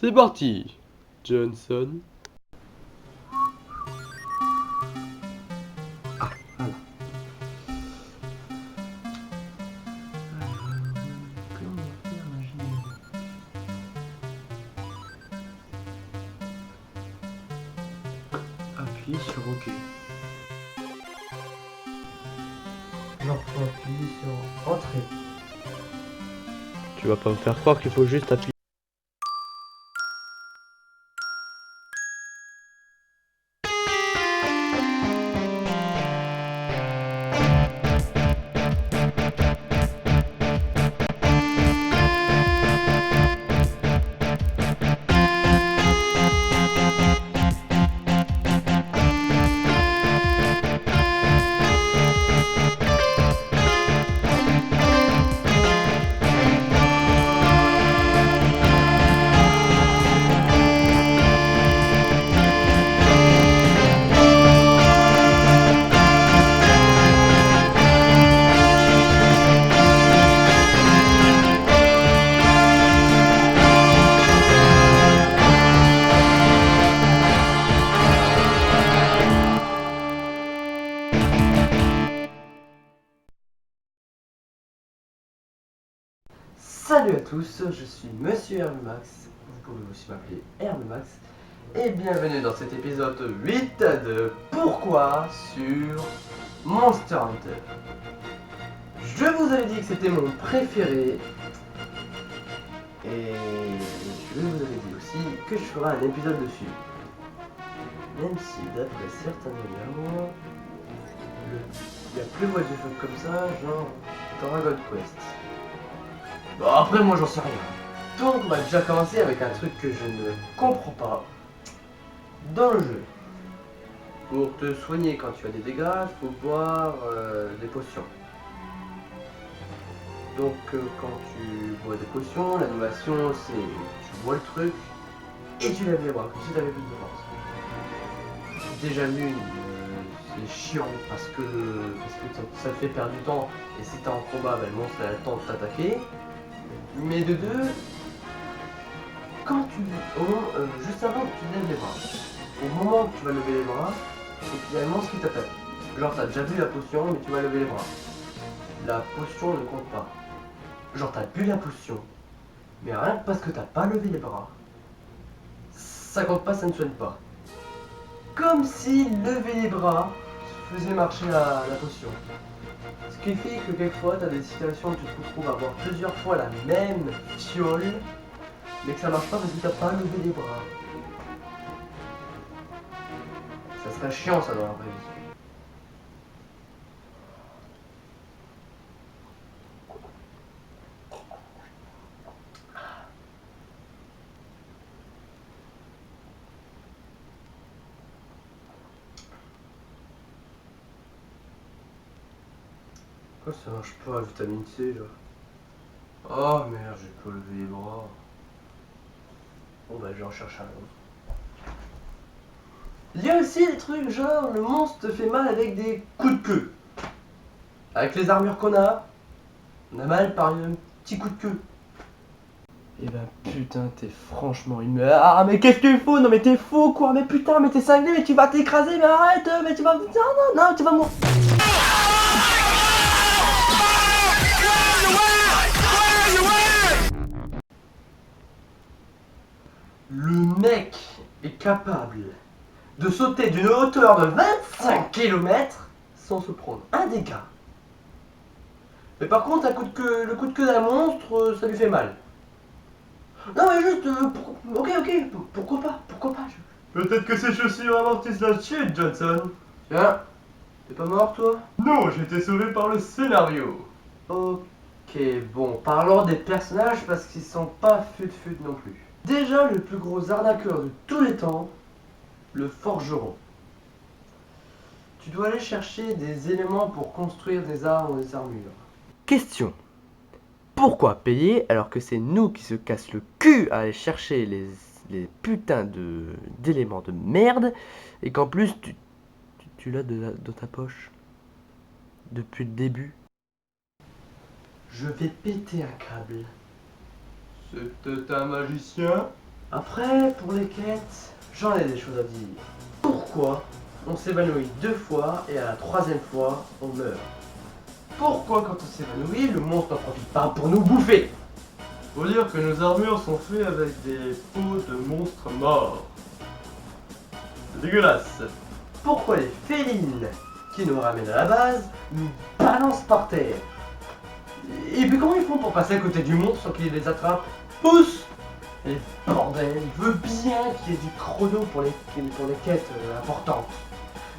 C'est parti, Johnson. Ah, voilà. Que on va faire, imagine. Appuie sur OK. Genre, faut appuyer sur Entrée. Tu vas pas me faire croire qu'il faut juste appuyer. Salut à tous, je suis Monsieur Hermemax, vous pouvez aussi m'appeler Hermemax, et bienvenue dans cet épisode 8 de Pourquoi sur Monster Hunter. Je vous avais dit que c'était mon préféré, et je vous avais dit aussi que je ferai un épisode dessus. Même si d'après certains numéros, il y a plus de jeux comme ça, genre Dragon Quest. Bon, après, moi j'en sais rien. Donc, on va déjà commencer avec un truc que je ne comprends pas dans le jeu. Pour te soigner quand tu as des dégâts, il faut boire des potions. Donc, quand tu bois des potions, l'animation c'est tu bois le truc et tu lèves les bras, comme si tu avais plus de force. Déjà l'une, c'est chiant parce que ça te fait perdre du temps et si t'es en combat, le monstre a le temps de t'attaquer. Mais de deux, quand tu juste avant que tu lèves les bras, au moment que tu vas lever les bras, c'est qu'il y a un monstre qui t'attaque. Genre t'as déjà bu la potion mais tu vas lever les bras. La potion ne compte pas. Genre t'as bu la potion, mais rien que parce que t'as pas levé les bras, ça compte pas, ça ne soigne pas. Comme si lever les bras faisait marcher la potion. Ce qui fait que quelquefois t'as des situations où tu te retrouves à avoir plusieurs fois la même fiole, mais que ça marche pas parce que t'as pas levé les bras. Ça serait chiant ça dans la vraie vie. Pourquoi ça marche pas la vitamine C là? Oh merde, j'ai pas levé les bras. Bon bah je vais en chercher un autre. Il y a aussi des trucs genre le monstre te fait mal avec des coups de queue. Avec les armures qu'on a, on a mal par un petit coup de queue. Et ben putain t'es franchement une... Ah mais qu'est-ce qu'il faut? Non mais t'es faux quoi? Mais putain mais t'es cinglé, mais tu vas t'écraser, mais arrête, mais tu vas... Non, tu vas mourir. Le mec est capable de sauter d'une hauteur de 25 km sans se prendre un dégât. Mais par contre, le coup de queue d'un monstre, ça lui fait mal. Non mais juste, ok, pourquoi pas Peut-être que ces chaussures amortissent la chute, Johnson. Tiens, t'es pas mort toi? Non, j'ai été sauvé par le scénario. Ok, bon, parlons des personnages parce qu'ils sont pas fut non plus. Déjà, le plus gros arnaqueur de tous les temps, le forgeron. Tu dois aller chercher des éléments pour construire des armes ou des armures. Question. Pourquoi payer alors que c'est nous qui se cassent le cul à aller chercher les putains d'éléments de merde et qu'en plus tu l'as dans ta poche depuis le début? Je vais péter un câble. C'était un magicien? Après, pour les quêtes, j'en ai des choses à dire. Pourquoi on s'évanouit 2 fois et à la 3e fois, on meurt? Pourquoi quand on s'évanouit, le monstre n'en profite pas pour nous bouffer? Faut dire que nos armures sont faites avec des peaux de monstres morts. C'est dégueulasse. Pourquoi les félines qui nous ramènent à la base nous balancent par terre? Et puis comment ils font pour passer à côté du monstre sans qu'il les attrape? Pousse! Et bordel, il veut bien qu'il y ait du chrono pour les quêtes importantes.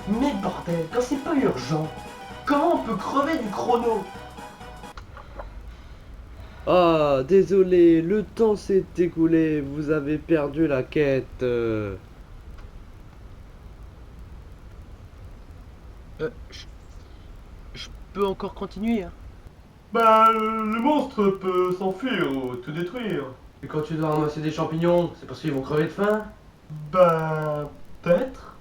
Mais bordel, quand c'est pas urgent, comment on peut crever du chrono? Ah, désolé, le temps s'est écoulé, vous avez perdu la quête. Je peux encore continuer, hein? Bah, le monstre peut s'enfuir ou te détruire. Et quand tu dois ramasser des champignons, c'est parce qu'ils vont crever de faim? Ben, peut-être.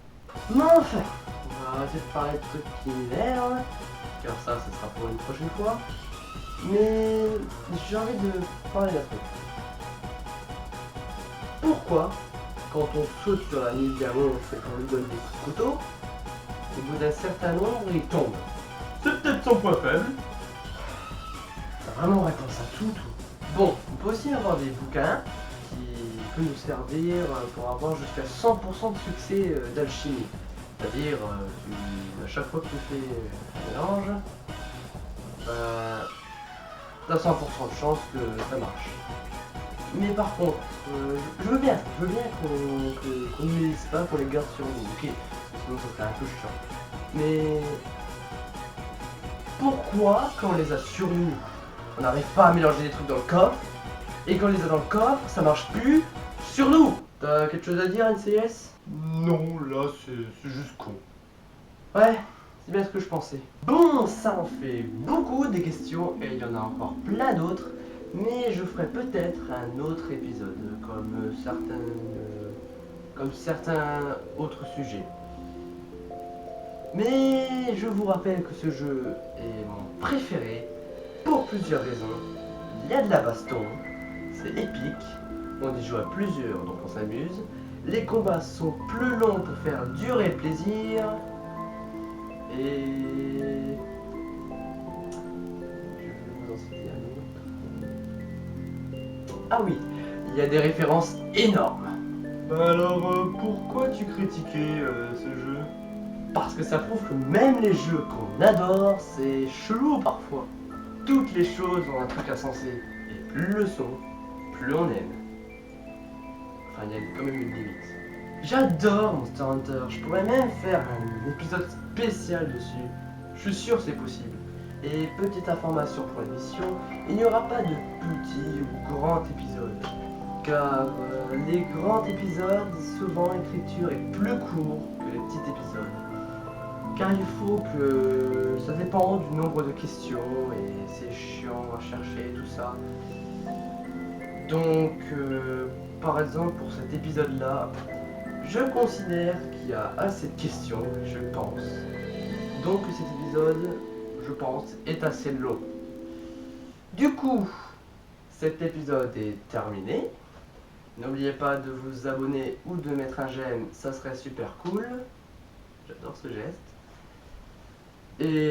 Mais enfin, on va arrêter de parler de trucs qui m'énervent, car ça, ce sera pour une prochaine fois. Mais j'ai envie de parler d'un truc. Pourquoi, quand on saute sur la nuit d'un monstre et qu'on lui donne des coups de couteau, au bout d'un certain nombre, il tombe? C'est peut-être son point faible. T'as vraiment réponse à tout. Bon, on peut aussi avoir des bouquins qui peuvent nous servir pour avoir jusqu'à 100% de succès d'alchimie. C'est-à-dire, à chaque fois que tu fais un mélange, bah, t'as 100% de chance que ça marche. Mais par contre, je veux bien qu'on ne les lise pas, qu'on les garde sur nous, ok? Sinon ça serait un peu chiant. Mais pourquoi, quand on les a sur nous, on n'arrive pas à mélanger des trucs dans le coffre, et quand on les a dans le coffre, ça marche plus sur nous? T'as quelque chose à dire, NCS? Non, là, c'est juste con. Ouais, c'est bien ce que je pensais. Bon, ça en fait beaucoup des questions, et il y en a encore plein d'autres, mais je ferai peut-être un autre épisode, comme certains autres sujets. Mais je vous rappelle que ce jeu est mon préféré pour plusieurs raisons. Il y a de la baston, c'est épique, on y joue à plusieurs donc on s'amuse. Les combats sont plus longs pour faire durer le plaisir. Et je vais vous en citer un autre. Ah oui, il y a des références énormes. Bah alors, pourquoi tu critiquais ce jeu? Parce que ça prouve que même les jeux qu'on adore, c'est chelou parfois. Toutes les choses ont un truc à sensé. Et plus le sont, plus on aime. Enfin, il y a quand même une limite. J'adore Monster Hunter. Je pourrais même faire un épisode spécial dessus. Je suis sûr que c'est possible. Et petite information pour l'émission, il n'y aura pas de petit ou grand épisode. Car les grands épisodes, souvent l'écriture est plus court que les petits épisodes. Car il faut que ça dépend du nombre de questions et c'est chiant à chercher tout ça. Donc, par exemple, pour cet épisode-là, je considère qu'il y a assez de questions, je pense. Donc cet épisode, je pense, est assez long. Du coup, cet épisode est terminé. N'oubliez pas de vous abonner ou de mettre un j'aime, ça serait super cool. J'adore ce geste. Et